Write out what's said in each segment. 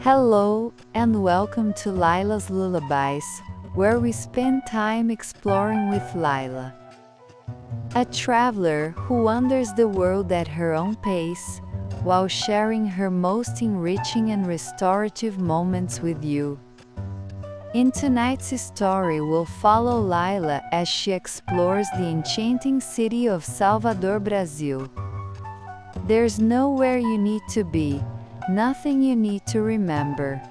Hello, and welcome to Lyla's Lullabies, where we spend time exploring with Lyla, a traveler who wanders the world at her own pace, while sharing her most enriching and restorative moments with you. In tonight's story, we'll follow Lyla as she explores the enchanting city of Salvador, Brazil. There's nowhere you need to be, nothing you need to remember.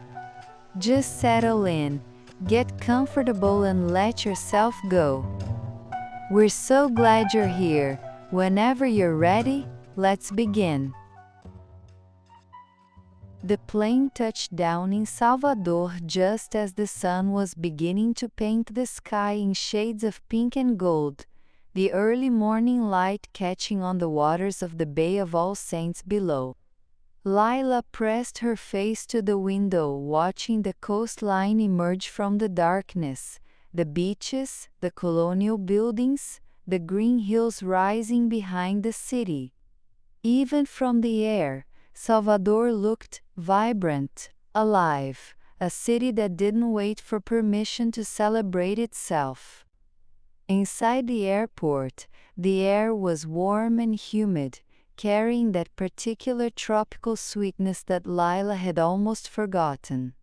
Just settle in, get comfortable and let yourself go. We're so glad you're here. Whenever you're ready, let's begin. The plane touched down in Salvador just as the sun was beginning to paint the sky in shades of pink and gold, the early morning light catching on the waters of the Bay of All Saints below. Lyla pressed her face to the window, watching the coastline emerge from the darkness, the beaches, the colonial buildings, the green hills rising behind the city. Even from the air, Salvador looked vibrant, alive, a city that didn't wait for permission to celebrate itself. Inside the airport, the air was warm and humid, carrying that particular tropical sweetness that Lyla had almost forgotten.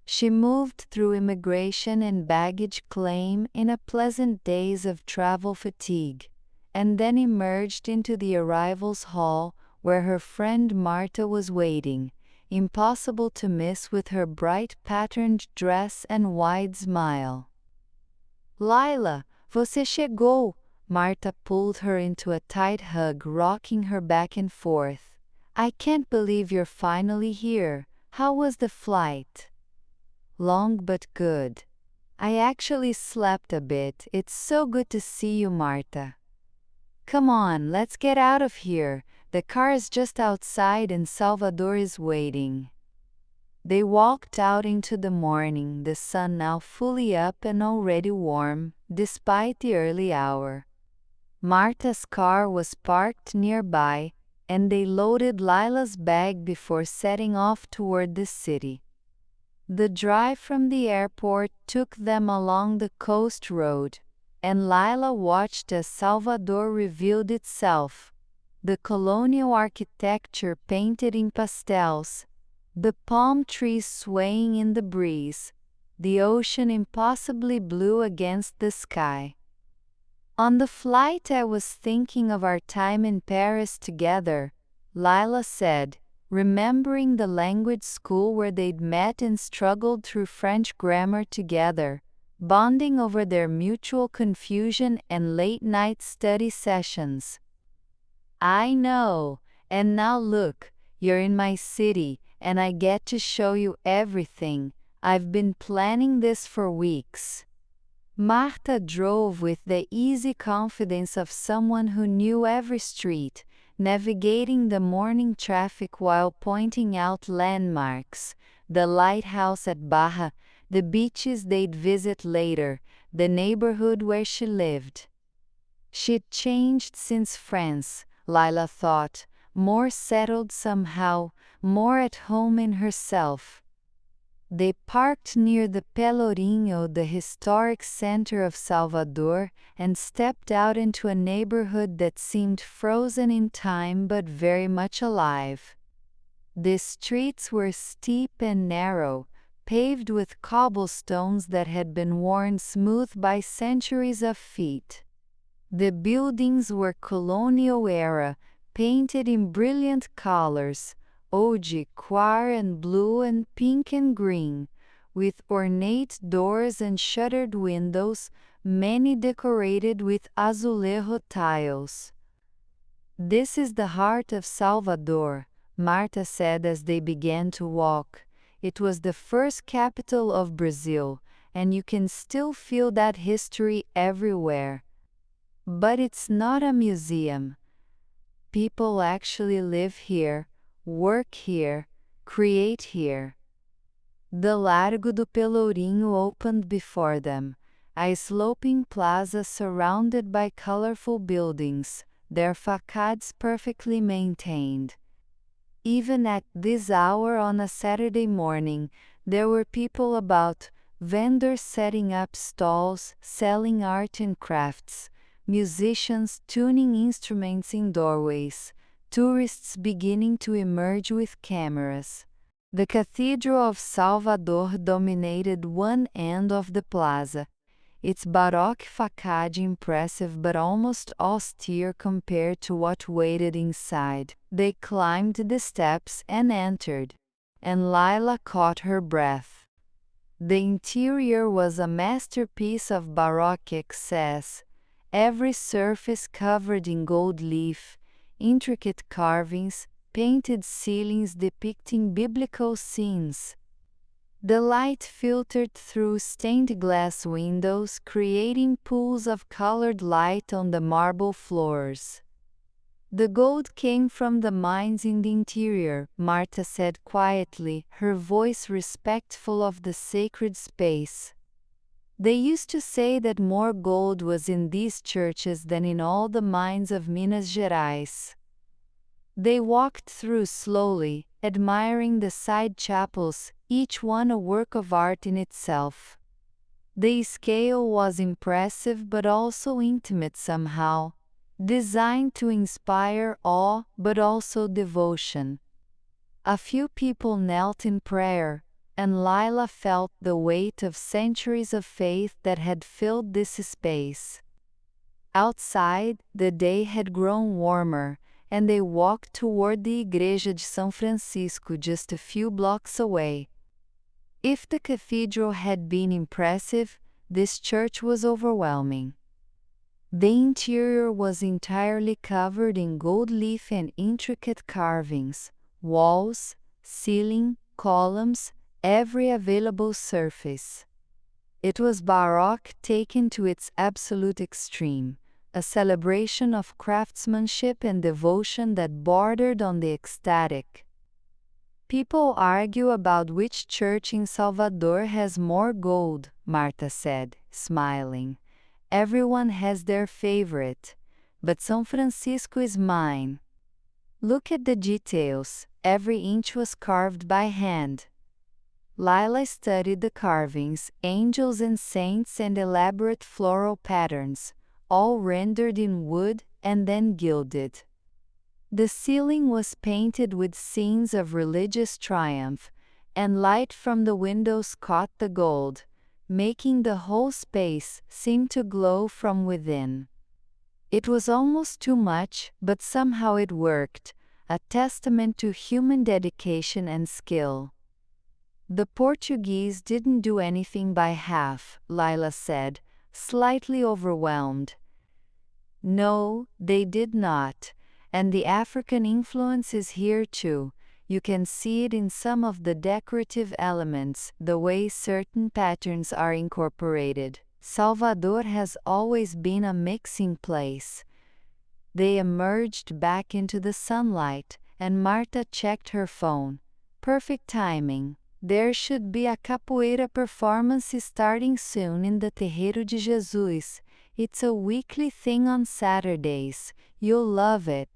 She moved through immigration and baggage claim in a pleasant daze of travel fatigue, and then emerged into the arrivals hall where her friend Marta was waiting, impossible to miss with her bright patterned dress and wide smile. "Lyla, você chegou!" Marta pulled her into a tight hug, rocking her back and forth. "I can't believe you're finally here. How was the flight?" "Long but good. I actually slept a bit. It's so good to see you, Marta." "Come on, let's get out of here. The car is just outside and Salvador is waiting." They walked out into the morning, the sun now fully up and already warm, despite the early hour. Marta's car was parked nearby, and they loaded Lyla's bag before setting off toward the city. The drive from the airport took them along the coast road, and Lyla watched as Salvador revealed itself, the colonial architecture painted in pastels, the palm trees swaying in the breeze, the ocean impossibly blue against the sky. "On the flight I was thinking of our time in Paris together," Lyla said, remembering the language school where they'd met and struggled through French grammar together, bonding over their mutual confusion and late-night study sessions. "I know, and now look, you're in my city, and I get to show you everything. I've been planning this for weeks." Marta drove with the easy confidence of someone who knew every street, navigating the morning traffic while pointing out landmarks, the lighthouse at Bahian, the beaches they'd visit later, the neighborhood where she lived. She'd changed since France, Lyla thought, more settled somehow, more at home in herself. They parked near the Pelourinho, the historic center of Salvador, and stepped out into a neighborhood that seemed frozen in time but very much alive. The streets were steep and narrow, paved with cobblestones that had been worn smooth by centuries of feet. The buildings were colonial era, painted in brilliant colors, Ode, quar and blue and pink and green, with ornate doors and shuttered windows, many decorated with azulejo tiles. "This is the heart of Salvador," Marta said as they began to walk. "It was the first capital of Brazil, and you can still feel that history everywhere. But it's not a museum. People actually live here, work here, create here." The Largo do Pelourinho opened before them, a sloping plaza surrounded by colorful buildings, their facades perfectly maintained. Even at this hour on a Saturday morning, there were people about, vendors setting up stalls, selling art and crafts, musicians tuning instruments in doorways, tourists beginning to emerge with cameras. The Cathedral of Salvador dominated one end of the plaza, its baroque facade impressive but almost austere compared to what waited inside. They climbed the steps and entered, and Lyla caught her breath. The interior was a masterpiece of baroque excess, every surface covered in gold leaf, intricate carvings, painted ceilings depicting biblical scenes. The light filtered through stained glass windows, creating pools of colored light on the marble floors. The gold came from the mines in the interior, Marta said quietly, her voice respectful of the sacred space. They used to say that more gold was in these churches than in all the mines of Minas Gerais. They walked through slowly, admiring the side chapels, each one a work of art in itself. The scale was impressive but also intimate somehow, designed to inspire awe but also devotion. A few people knelt in prayer, and Lyla felt the weight of centuries of faith that had filled this space. Outside, the day had grown warmer, and they walked toward the Igreja de São Francisco just a few blocks away. If the cathedral had been impressive, this church was overwhelming. The interior was entirely covered in gold leaf and intricate carvings, walls, ceiling, columns, every available surface. It was baroque taken to its absolute extreme, a celebration of craftsmanship and devotion that bordered on the ecstatic. People argue about which church in Salvador has more gold, Marta said, smiling. Everyone has their favorite, but São Francisco is mine. Look at the details, every inch was carved by hand. Lyla studied the carvings, angels and saints and elaborate floral patterns, all rendered in wood and then gilded. The ceiling was painted with scenes of religious triumph, and light from the windows caught the gold, making the whole space seem to glow from within. It was almost too much, but somehow it worked, a testament to human dedication and skill. The Portuguese didn't do anything by half, Lyla said, slightly overwhelmed. No, they did not, and the African influence is here too. You can see it in some of the decorative elements, the way certain patterns are incorporated. Salvador has always been a mixing place. They emerged back into the sunlight, and Marta checked her phone. Perfect timing. There should be a capoeira performance starting soon in the Terreiro de Jesus. It's a weekly thing on Saturdays. You'll love it.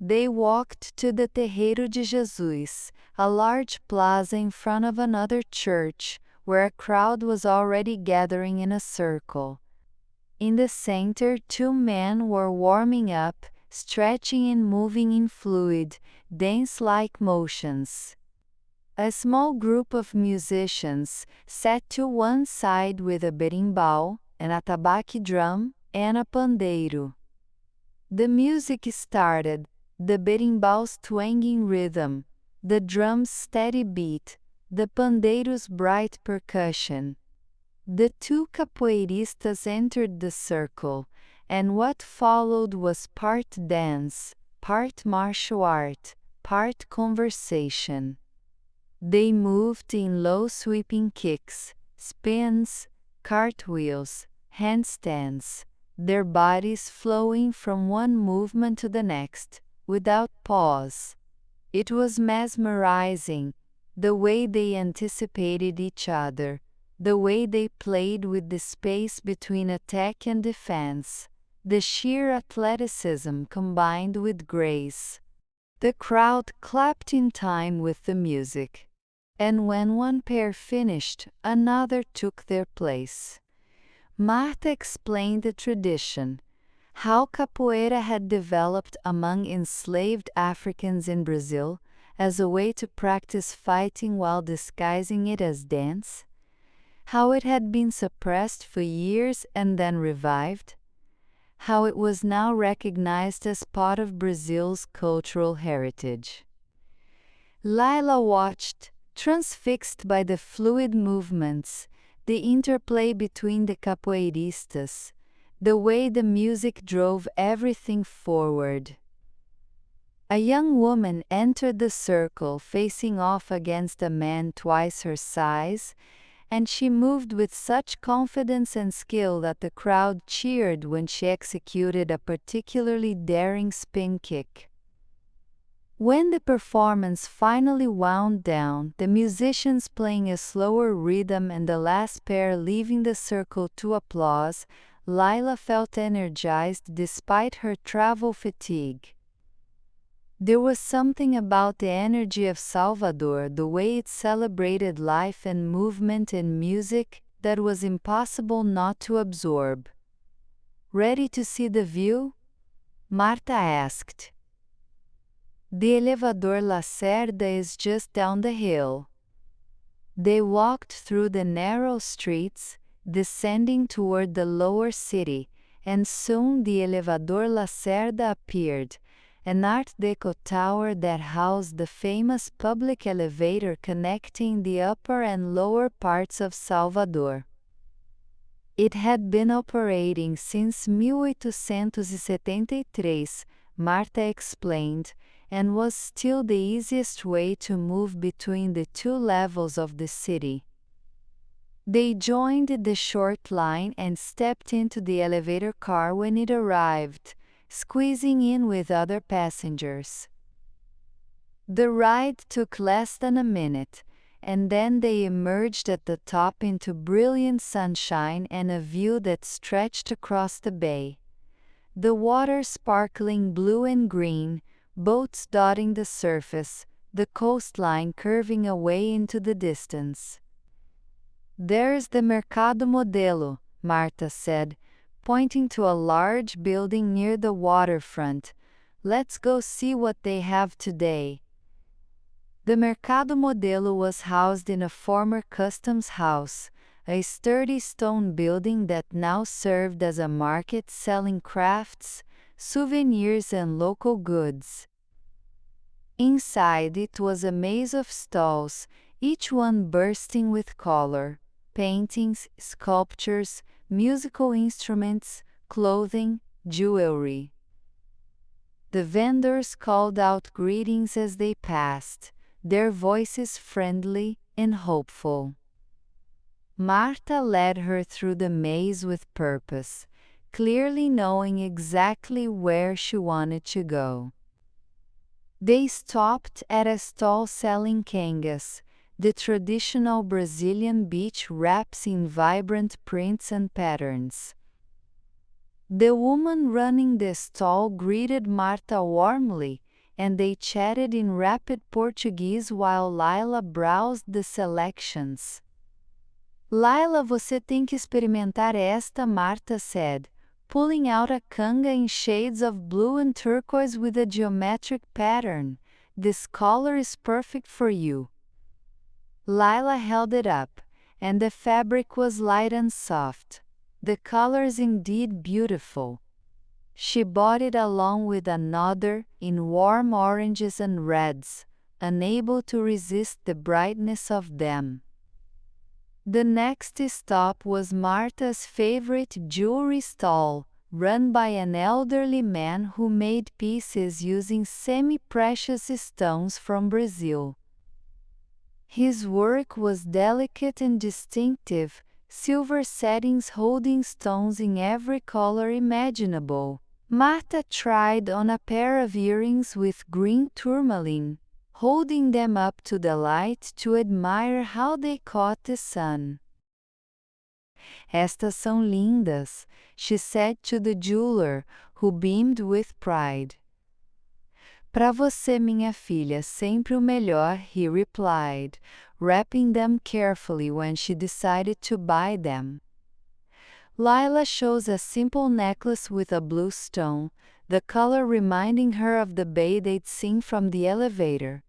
They walked to the Terreiro de Jesus, a large plaza in front of another church, where a crowd was already gathering in a circle. In the center, two men were warming up, stretching and moving in fluid, dance-like motions. A small group of musicians sat to one side with a berimbau, an atabaque drum, and a pandeiro. The music started, the berimbau's twanging rhythm, the drum's steady beat, the pandeiro's bright percussion. The two capoeiristas entered the circle, and what followed was part dance, part martial art, part conversation. They moved in low sweeping kicks, spins, cartwheels, handstands, their bodies flowing from one movement to the next, without pause. It was mesmerizing, the way they anticipated each other, the way they played with the space between attack and defense, the sheer athleticism combined with grace. The crowd clapped in time with the music, and when one pair finished, another took their place. Marta explained the tradition, how capoeira had developed among enslaved Africans in Brazil as a way to practice fighting while disguising it as dance, how it had been suppressed for years and then revived, how it was now recognized as part of Brazil's cultural heritage. Lyla watched, transfixed by the fluid movements, the interplay between the capoeiristas, the way the music drove everything forward. A young woman entered the circle facing off against a man twice her size, and she moved with such confidence and skill that the crowd cheered when she executed a particularly daring spin kick. When the performance finally wound down, the musicians playing a slower rhythm and the last pair leaving the circle to applause, Lyla felt energized despite her travel fatigue. There was something about the energy of Salvador, the way it celebrated life and movement and music, that was impossible not to absorb. "Ready to see the view?" Marta asked. "The elevador Lacerda is just down the hill." They walked through the narrow streets, descending toward the lower city, and soon the elevador Lacerda appeared, an Art Deco tower that housed the famous public elevator connecting the upper and lower parts of Salvador. It had been operating since 1873, Marta explained, and was still the easiest way to move between the two levels of the city. They joined the short line and stepped into the elevator car when it arrived, squeezing in with other passengers. The ride took less than a minute, and then they emerged at the top into brilliant sunshine and a view that stretched across the bay. The water sparkling blue and green, boats dotting the surface, the coastline curving away into the distance. "There's the Mercado Modelo," Marta said, pointing to a large building near the waterfront. "Let's go see what they have today." The Mercado Modelo was housed in a former customs house, a sturdy stone building that now served as a market selling crafts, souvenirs and local goods. Inside it was a maze of stalls, each one bursting with color: paintings, sculptures, musical instruments, clothing, jewelry. The vendors called out greetings as they passed, their voices friendly and hopeful. Marta led her through the maze with purpose, clearly knowing exactly where she wanted to go. They stopped at a stall selling cangas, the traditional Brazilian beach wraps in vibrant prints and patterns. The woman running the stall greeted Marta warmly, and they chatted in rapid Portuguese while Lyla browsed the selections. "Lyla, você tem que experimentar esta," Marta said, pulling out a canga in shades of blue and turquoise with a geometric pattern. "This color is perfect for you." Lyla held it up, and the fabric was light and soft. "The color is indeed beautiful." She bought it along with another, in warm oranges and reds, unable to resist the brightness of them. The next stop was Marta's favorite jewelry stall, run by an elderly man who made pieces using semi-precious stones from Brazil. His work was delicate and distinctive, silver settings holding stones in every color imaginable. Marta tried on a pair of earrings with green tourmaline, holding them up to the light to admire how they caught the sun. "Estas são lindas," she said to the jeweler, who beamed with pride. Pra você, minha filha, sempre o melhor, he replied, wrapping them carefully when she decided to buy them. Lyla chose a simple necklace with a blue stone, the color reminding her of the bay they'd seen from the elevator.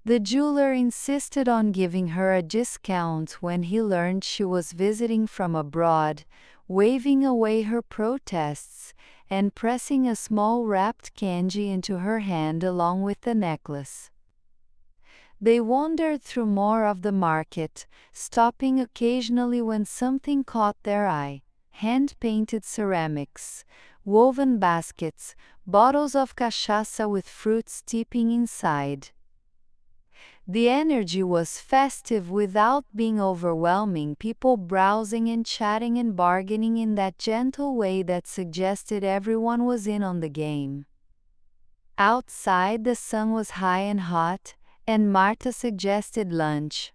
The jeweler insisted on giving her a discount when he learned she was visiting from abroad, waving away her protests and pressing a small wrapped candy into her hand along with the necklace. They wandered through more of the market, stopping occasionally when something caught their eye: hand-painted ceramics, woven baskets, bottles of cachaça with fruit steeping inside. The energy was festive without being overwhelming, people browsing and chatting and bargaining in that gentle way that suggested everyone was in on the game. Outside, the sun was high and hot, and Marta suggested lunch.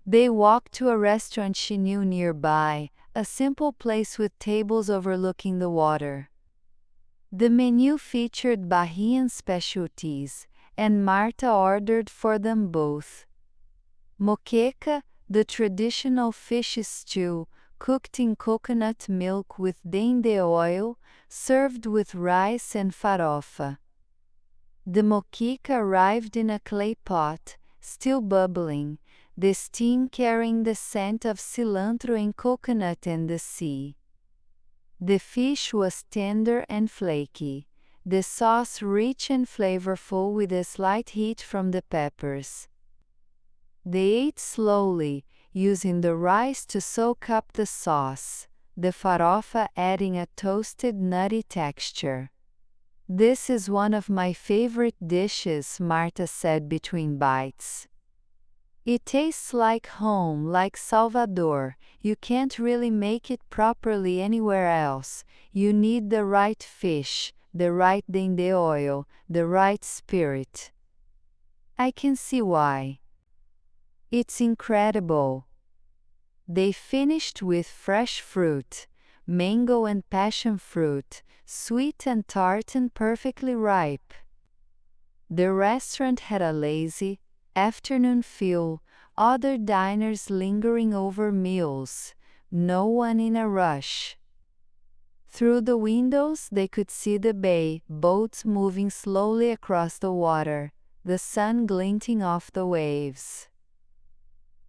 They walked to a restaurant she knew nearby, a simple place with tables overlooking the water. The menu featured Bahian specialties, and Marta ordered for them both. Moqueca, the traditional fish stew, cooked in coconut milk with dende oil, served with rice and farofa. The moqueca arrived in a clay pot, still bubbling, the steam carrying the scent of cilantro and coconut and the sea. The fish was tender and flaky, the sauce rich and flavorful with a slight heat from the peppers. They ate slowly, using the rice to soak up the sauce, the farofa adding a toasted nutty texture. "This is one of my favorite dishes," Marta said between bites. "It tastes like home, like Salvador. You can't really make it properly anywhere else. You need the right fish, the right dende oil, the right spirit." "I can see why. It's incredible." They finished with fresh fruit, mango and passion fruit, sweet and tart and perfectly ripe. The restaurant had a lazy, afternoon feel, other diners lingering over meals, no one in a rush. Through the windows they could see the bay, boats moving slowly across the water, the sun glinting off the waves.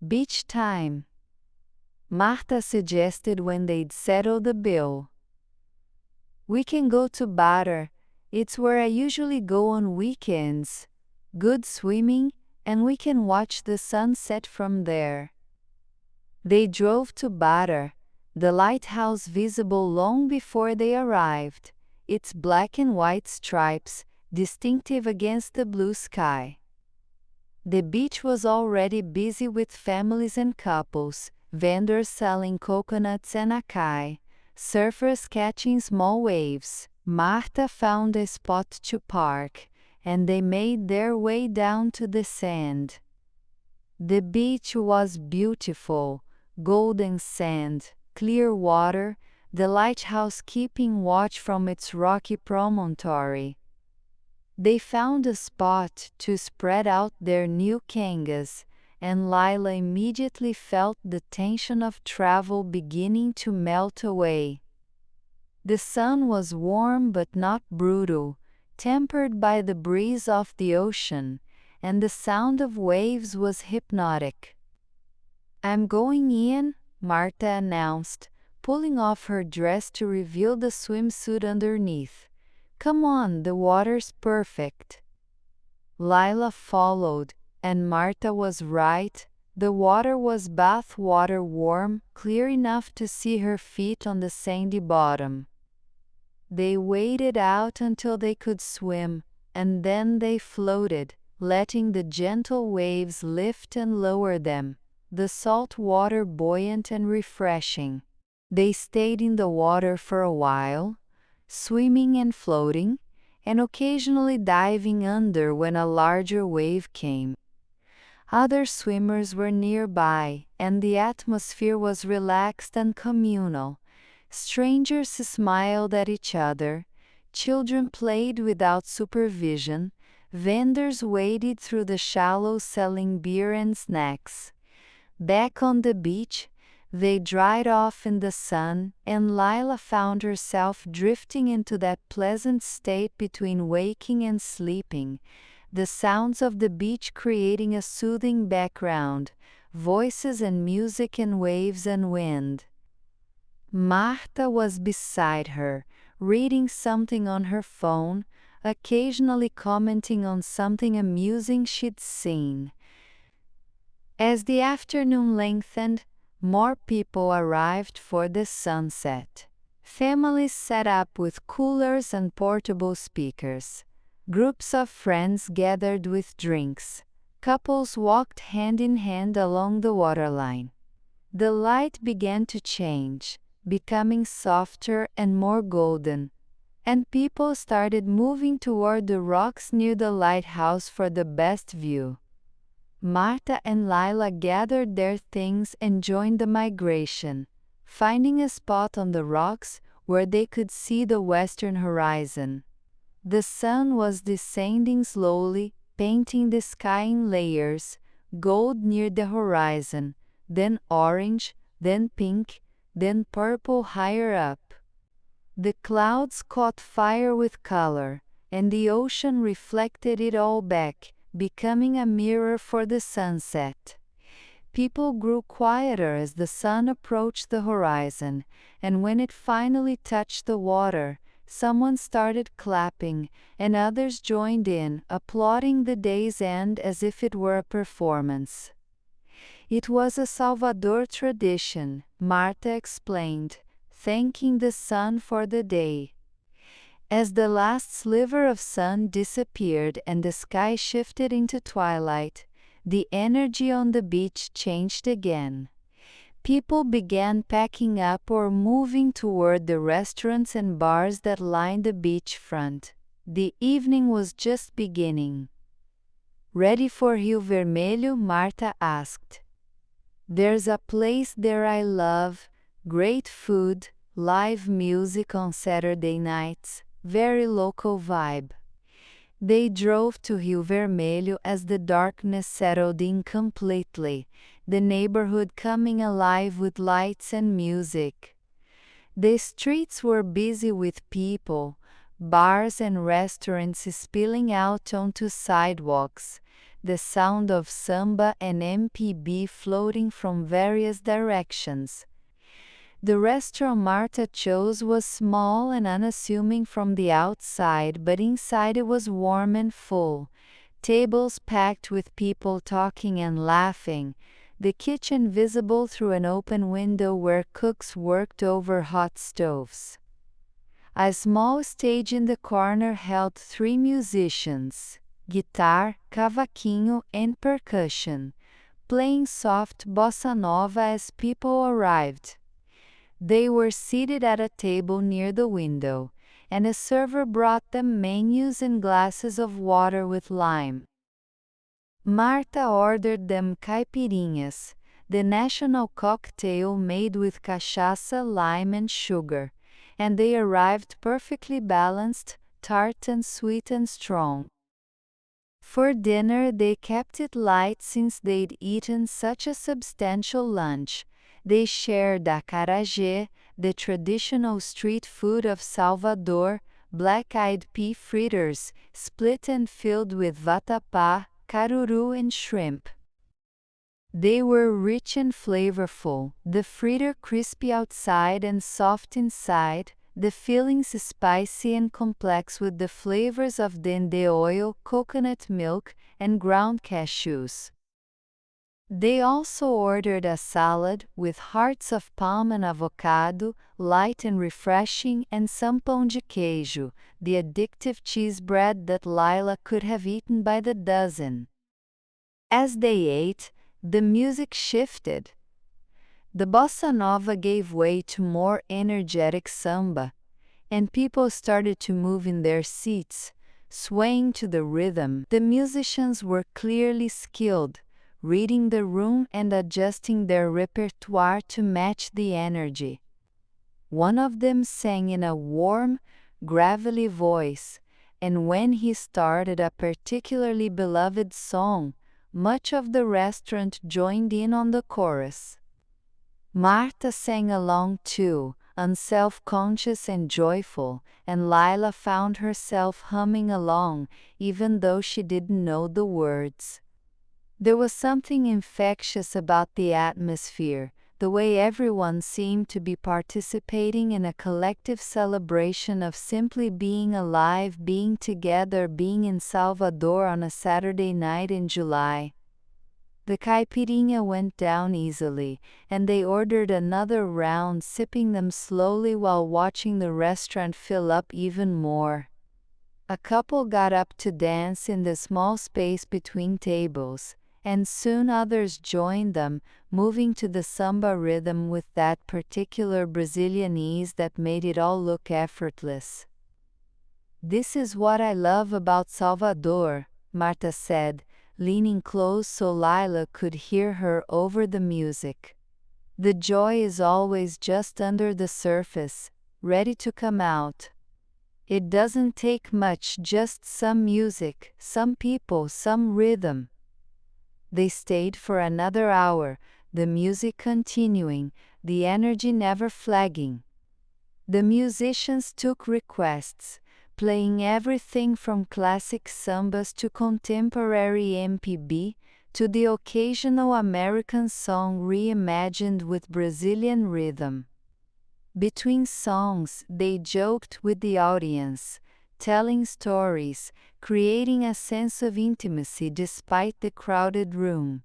"Beach time," Marta suggested when they'd settled the bill. "We can go to Bar. It's where I usually go on weekends. Good swimming, and we can watch the sunset from there." They drove to Bar, the lighthouse visible long before they arrived, its black and white stripes distinctive against the blue sky. The beach was already busy with families and couples, vendors selling coconuts and acai, surfers catching small waves. Marta found a spot to park, and they made their way down to the sand. The beach was beautiful, golden sand, clear water, the lighthouse keeping watch from its rocky promontory. They found a spot to spread out their new cangas, and Lyla immediately felt the tension of travel beginning to melt away. The sun was warm but not brutal, tempered by the breeze of the ocean, and the sound of waves was hypnotic. "I'm going in," Marta announced, pulling off her dress to reveal the swimsuit underneath. "Come on, the water's perfect." Lyla followed, and Marta was right. The water was bath water, warm, clear enough to see her feet on the sandy bottom. They waded out until they could swim, and then they floated, letting the gentle waves lift and lower them, the salt water buoyant and refreshing. They stayed in the water for a while, swimming and floating, and occasionally diving under when a larger wave came. Other swimmers were nearby, and the atmosphere was relaxed and communal. Strangers smiled at each other, children played without supervision, vendors waded through the shallows selling beer and snacks. Back on the beach, they dried off in the sun, and Lyla found herself drifting into that pleasant state between waking and sleeping, the sounds of the beach creating a soothing background, voices and music and waves and wind. Marta was beside her, reading something on her phone, occasionally commenting on something amusing she'd seen. As the afternoon lengthened, more people arrived for the sunset. Families sat up with coolers and portable speakers. Groups of friends gathered with drinks. Couples walked hand in hand along the waterline. The light began to change, becoming softer and more golden, and people started moving toward the rocks near the lighthouse for the best view. Marta and Lyla gathered their things and joined the migration, finding a spot on the rocks where they could see the western horizon. The sun was descending slowly, painting the sky in layers, gold near the horizon, then orange, then pink, then purple higher up. The clouds caught fire with color, and the ocean reflected it all back, becoming a mirror for the sunset. People grew quieter as the sun approached the horizon, and when it finally touched the water, someone started clapping, and others joined in, applauding the day's end as if it were a performance. It was a Salvador tradition, Marta explained, thanking the sun for the day. As the last sliver of sun disappeared and the sky shifted into twilight, the energy on the beach changed again. People began packing up or moving toward the restaurants and bars that lined the beachfront. The evening was just beginning. "Ready for Rio Vermelho?" Marta asked. "There's a place there I love, great food, live music on Saturday nights, very local vibe." They drove to Rio Vermelho as the darkness settled in completely, the neighborhood coming alive with lights and music. The streets were busy with people, bars and restaurants spilling out onto sidewalks, the sound of samba and MPB floating from various directions. The restaurant Marta chose was small and unassuming from the outside, but inside it was warm and full. Tables packed with people talking and laughing, the kitchen visible through an open window where cooks worked over hot stoves. A small stage in the corner held 3 musicians, guitar, cavaquinho, and percussion, playing soft bossa nova as people arrived. They were seated at a table near the window, and a server brought them menus and glasses of water with lime. Marta ordered them caipirinhas, the national cocktail made with cachaça, lime and sugar, and they arrived perfectly balanced, tart and sweet and strong. For dinner they kept it light since they'd eaten such a substantial lunch. They shared acarajé, the traditional street food of Salvador, black-eyed pea fritters, split and filled with vatapá, caruru and shrimp. They were rich and flavorful, the fritter crispy outside and soft inside, the fillings spicy and complex with the flavors of dendê oil, coconut milk, and ground cashews. They also ordered a salad with hearts of palm and avocado, light and refreshing, and some pão de queijo, the addictive cheese bread that Lyla could have eaten by the dozen. As they ate, the music shifted. The bossa nova gave way to more energetic samba, and people started to move in their seats, swaying to the rhythm. The musicians were clearly skilled, reading the room and adjusting their repertoire to match the energy. One of them sang in a warm, gravelly voice, and when he started a particularly beloved song, much of the restaurant joined in on the chorus. Marta sang along too, unself-conscious and joyful, and Lyla found herself humming along, even though she didn't know the words. There was something infectious about the atmosphere, the way everyone seemed to be participating in a collective celebration of simply being alive, being together, being in Salvador on a Saturday night in July. The caipirinha went down easily, and they ordered another round, sipping them slowly while watching the restaurant fill up even more. A couple got up to dance in the small space between tables, and soon others joined them, moving to the samba rhythm with that particular Brazilian ease that made it all look effortless. "This is what I love about Salvador," Marta said, leaning close so Lyla could hear her over the music. "The joy is always just under the surface, ready to come out. It doesn't take much, just some music, some people, some rhythm." They stayed for another hour, the music continuing, the energy never flagging. The musicians took requests, playing everything from classic sambas to contemporary MPB, to the occasional American song reimagined with Brazilian rhythm. Between songs, they joked with the audience, telling stories, creating a sense of intimacy despite the crowded room.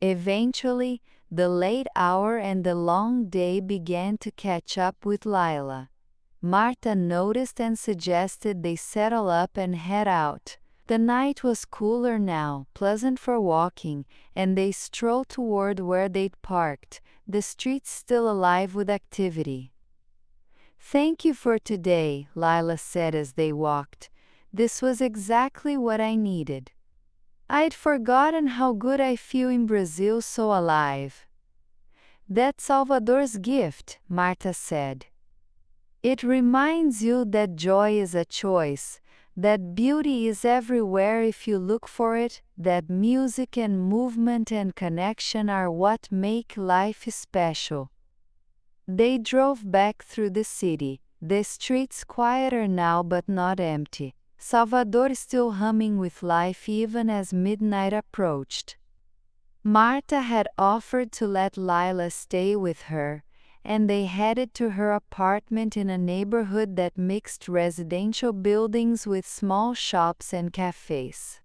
Eventually, the late hour and the long day began to catch up with Lyla. Marta noticed and suggested they settle up and head out. The night was cooler now, pleasant for walking, and they strolled toward where they'd parked, the streets still alive with activity. "Thank you for today," Lyla said as they walked. "This was exactly what I needed. I'd forgotten how good I feel in Brazil, so alive." "That's Salvador's gift," Marta said. "It reminds you that joy is a choice, that beauty is everywhere if you look for it, that music and movement and connection are what make life special." They drove back through the city, the streets quieter now but not empty, Salvador still humming with life even as midnight approached. Marta had offered to let Lyla stay with her, and they headed to her apartment in a neighborhood that mixed residential buildings with small shops and cafes.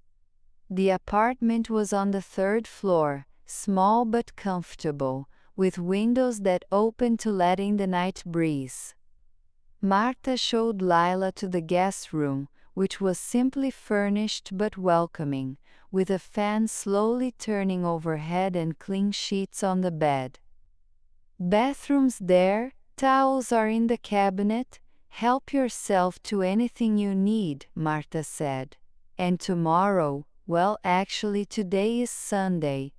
The apartment was on the third floor, small but comfortable, with windows that opened to let in the night breeze. Marta showed Lyla to the guest room, which was simply furnished but welcoming, with a fan slowly turning overhead and clean sheets on the bed. "Bathrooms there, towels are in the cabinet, help yourself to anything you need," Marta said. "And tomorrow, well, actually today is Sunday.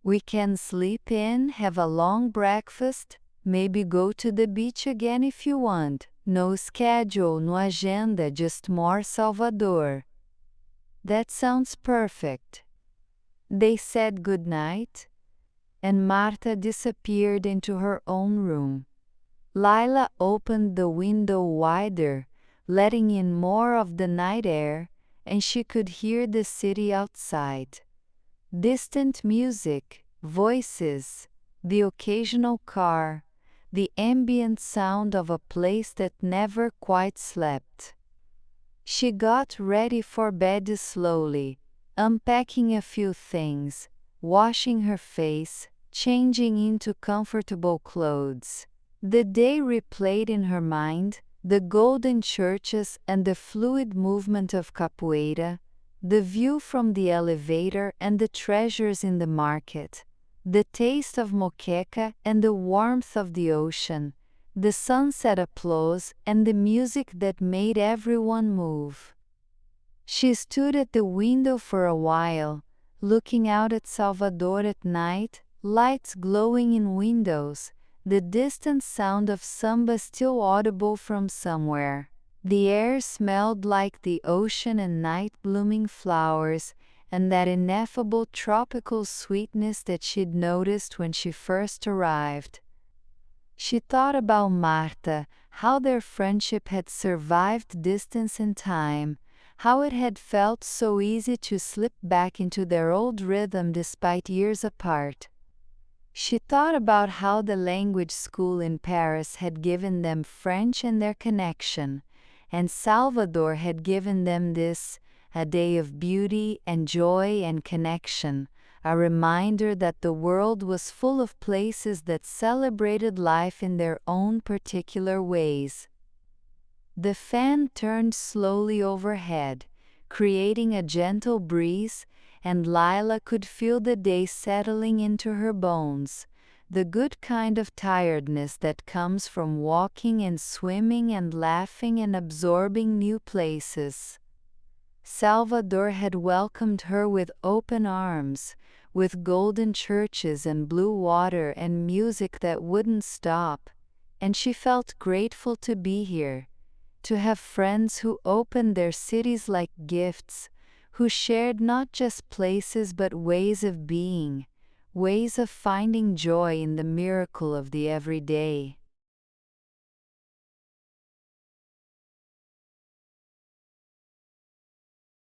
We can sleep in, have a long breakfast, maybe go to the beach again if you want. No schedule, no agenda, just more Salvador." "That sounds perfect." They said goodnight, and Marta disappeared into her own room. Lyla opened the window wider, letting in more of the night air, and she could hear the city outside. Distant music, voices, the occasional car, the ambient sound of a place that never quite slept. She got ready for bed slowly, unpacking a few things, washing her face, changing into comfortable clothes. The day replayed in her mind, the golden churches and the fluid movement of capoeira, the view from the elevator and the treasures in the market, the taste of moqueca and the warmth of the ocean, the sunset applause and the music that made everyone move. She stood at the window for a while, looking out at Salvador at night, lights glowing in windows, the distant sound of samba still audible from somewhere. The air smelled like the ocean and night-blooming flowers, and that ineffable tropical sweetness that she'd noticed when she first arrived. She thought about Marta, how their friendship had survived distance and time, how it had felt so easy to slip back into their old rhythm despite years apart. She thought about how the language school in Paris had given them French and their connection, and Salvador had given them this, a day of beauty and joy and connection, a reminder that the world was full of places that celebrated life in their own particular ways. The fan turned slowly overhead, creating a gentle breeze, and Lyla could feel the day settling into her bones, the good kind of tiredness that comes from walking and swimming and laughing and absorbing new places. Salvador had welcomed her with open arms, with golden churches and blue water and music that wouldn't stop, and she felt grateful to be here, to have friends who opened their cities like gifts, who shared not just places but ways of being, ways of finding joy in the miracle of the everyday.